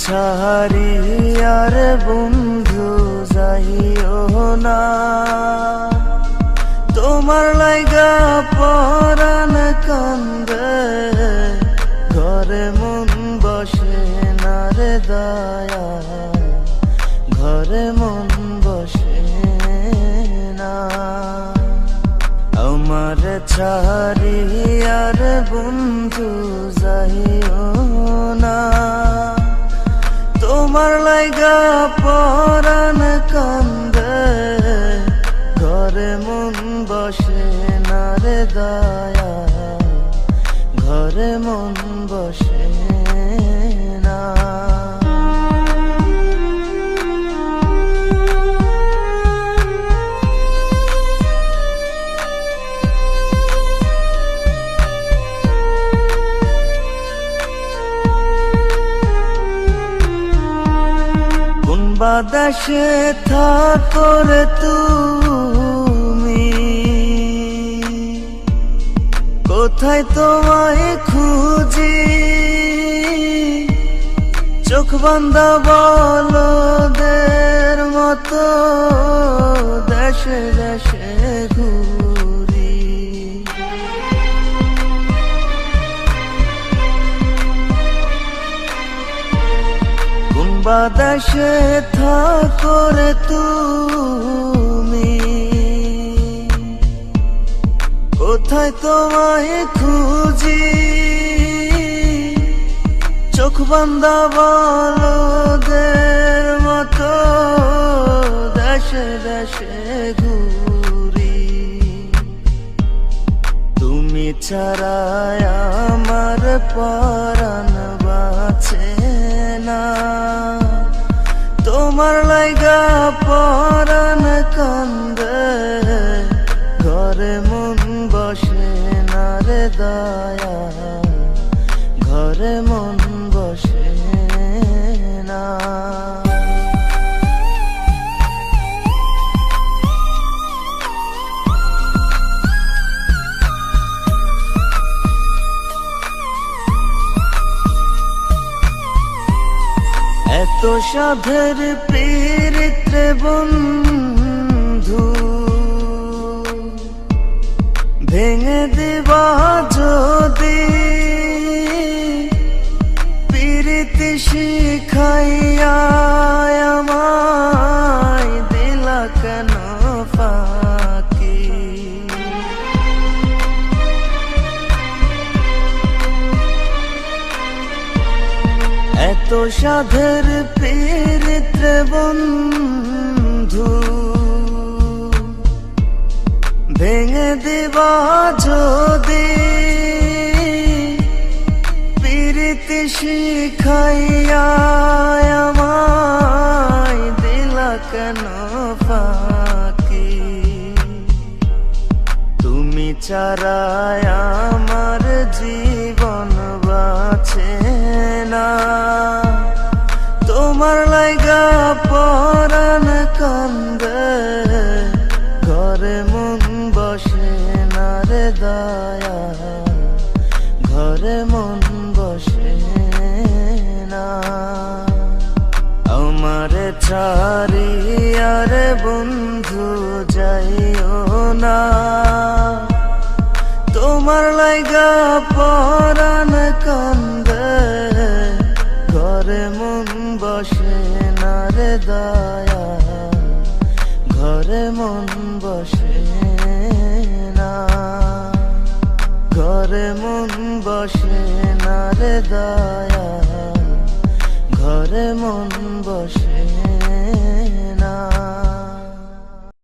ছাড়ি আর বন্ধু যাইও না, তোমার লাইগা পরাণ কান্দে, ঘরে মন বসে না রে দয়া, ঘরে মন বসে না। আমার ছাড়ি আর বন্ধু যাইও না, তোমার লাইগা পরাণ কান্দে, ঘরে মন বসে না রে দয়া, ঘরে মন বসে না। বাতাসে থাকো রে তুমি, কোথায় তোমায় খুঁজি, চোখ বান্ধা বলদের মতো দেশে দেশে ঘুরি। বাতাসে থাকো রে তুমি, কোথায় তোমায় খুঁজি, চোখ বান্ধা বলদের মতো দেশে দেশে ঘুরি। তুমি ছাড়া আমার পরাণ বাঁচে না, তোমার লাইগা পরাণ কান্দে, ঘরে মন বসে না রে দয়া, ঘরে মন বসে না। এত সাধের পীড়িতে বন্ধু, ভেঙে দিবা যদি, পীড়িতি শিখাইয়া আমায় দিলা কেন ফাঁকি। এত সাধের পীড়িতে বন্ধু, ভেঙে দিবা যদি, পীড়িতি শিখাইয়া আমায় দিলা কেন ফাঁকি। তুমি ছাড়া আমার জীবন বাঁচে না, তোমার লাইগা পরাণ কান্দে, ঘরে মন বসে না রে দয়া, ঘরে মন বসে না। আমার ছাড়ি আর বন্ধু যাইও না, তোমার লাইগা পরাণ কান্দে, ঘরে মন বসে না রে দয়া, ঘরে মন বসে না, ঘরে মন বসে না রে দয়া, ঘরে মন বসে না।